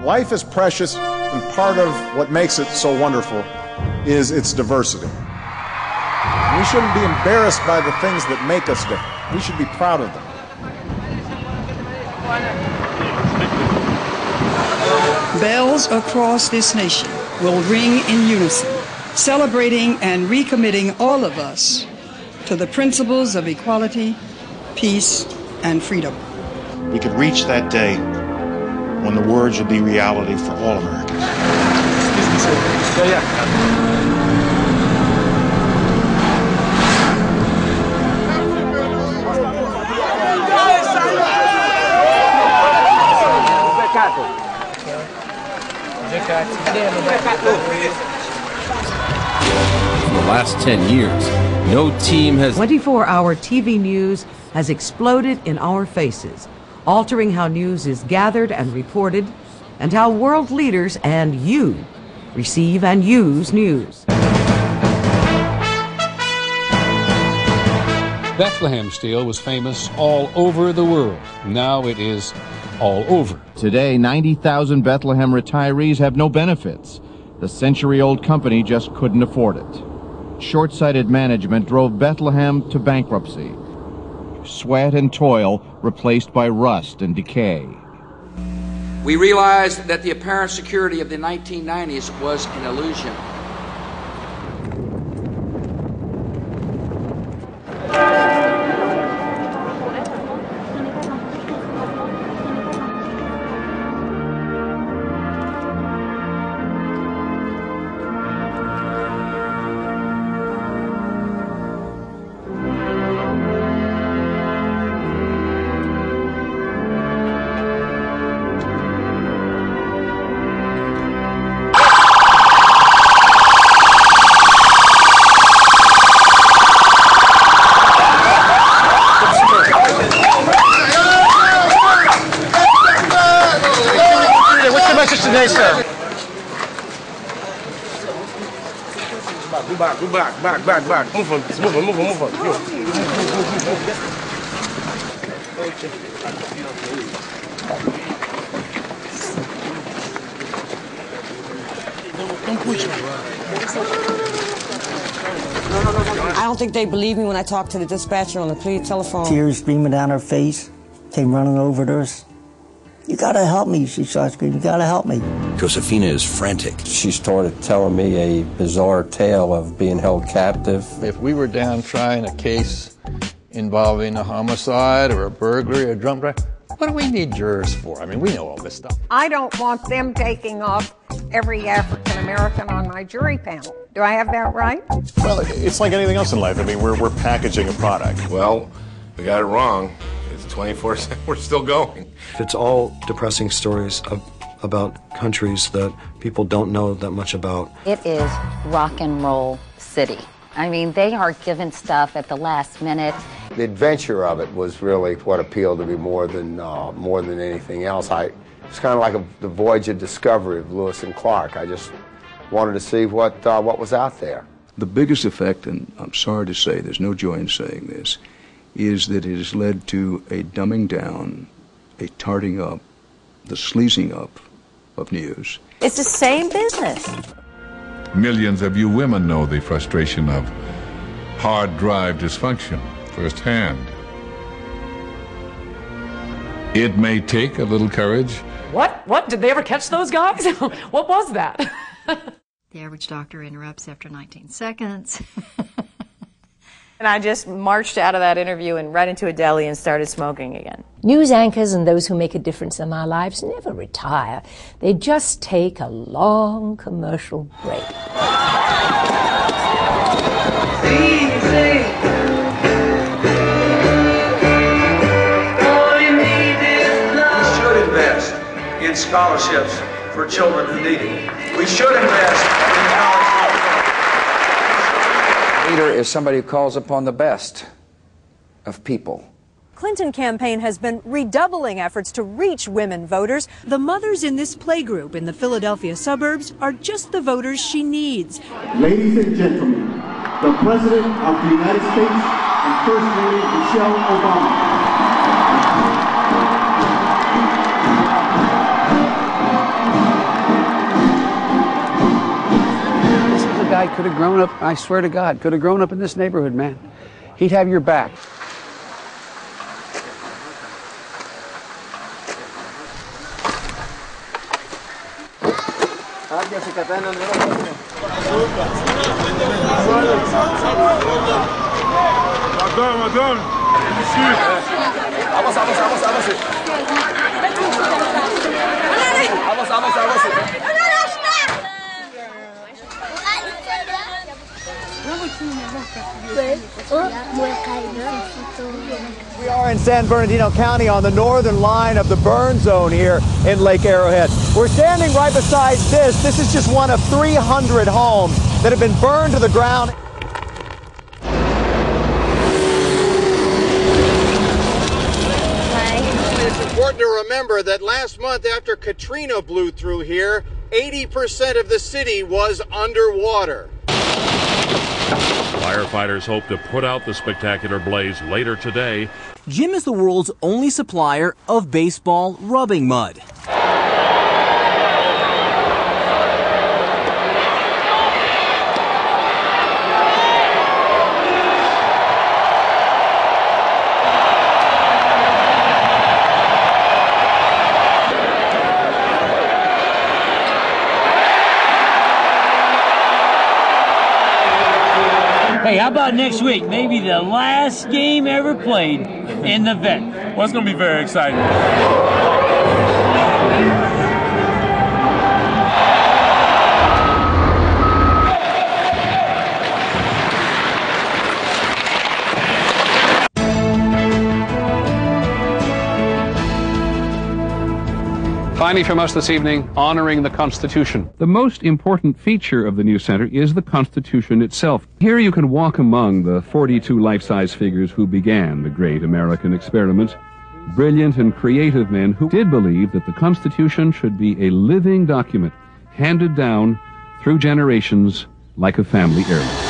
Life is precious, and part of what makes it so wonderful is its diversity. We shouldn't be embarrassed by the things that make us different. We should be proud of them. Bells across this nation will ring in unison, celebrating and recommitting all of us to the principles of equality, peace, and freedom. We could reach that day when the words will be reality for all Americans. For the last 10 years, no team has... 24-hour TV news has exploded in our faces, altering how news is gathered and reported, and how world leaders and you receive and use news. Bethlehem steel was famous all over the world. Now it is all over. Today, 90,000 Bethlehem retirees have no benefits. The century-old company just couldn't afford it. Short-sighted management drove Bethlehem to bankruptcy. Sweat and toil replaced by rust and decay. We realized that the apparent security of the 1990s was an illusion. Today, sir. Go back. Move on. I don't think they believe me when I talk to the dispatcher on the police telephone. Tears streaming down her face, came running over to us. You gotta help me, she starts screaming, you gotta help me. Josefina is frantic. She started telling me a bizarre tale of being held captive. If we were down trying a case involving a homicide or a burglary or a drunk drive, what do we need jurors for? I mean, we know all this stuff. I don't want them taking off every African American on my jury panel. Do I have that right? Well, it's like anything else in life. I mean, we're packaging a product. Well, we got it wrong. It's 24/7. We're still going. It's all depressing stories about countries that people don't know that much about. It is rock and roll city. I mean, they are given stuff at the last minute. The adventure of it was really what appealed to me more than anything else. It's kind of like the voyage of discovery of Lewis and Clark. I just wanted to see what was out there. The biggest effect, and I'm sorry to say, there's no joy in saying this, is that it has led to a dumbing down, a tarting up, the sleazing up of news. It's the same business. Millions of you women know the frustration of hard drive dysfunction firsthand. It may take a little courage. What? Did they ever catch those guys? What was that? The average doctor interrupts after 19 seconds. And I just marched out of that interview and right into a deli and started smoking again. News anchors and those who make a difference in our lives never retire. They just take a long commercial break. We should invest in scholarships for children who need it. We should invest in college. Leader is somebody who calls upon the best of people. Clinton campaign has been redoubling efforts to reach women voters. The mothers in this playgroup in the Philadelphia suburbs are just the voters she needs. Ladies and gentlemen, the President of the United States and First Lady Michelle Obama. guy could have grown up, I swear to God, could have grown up in this neighborhood, man. He'd have your back. Madame. We are in San Bernardino County on the northern line of the burn zone here in Lake Arrowhead. We're standing right beside this. This is just one of 300 homes that have been burned to the ground. It's important to remember that last month after Katrina blew through here, 80% of the city was underwater. Firefighters hope to put out the spectacular blaze later today. Jim is the world's only supplier of baseball rubbing mud. Hey, how about next week? Maybe the last game ever played in the vet. Well, it's going to be very exciting. Finally from us this evening, honoring the Constitution. The most important feature of the new center is the Constitution itself. Here you can walk among the 42 life-size figures who began the great American experiment. Brilliant and creative men who did believe that the Constitution should be a living document, handed down through generations like a family heirloom.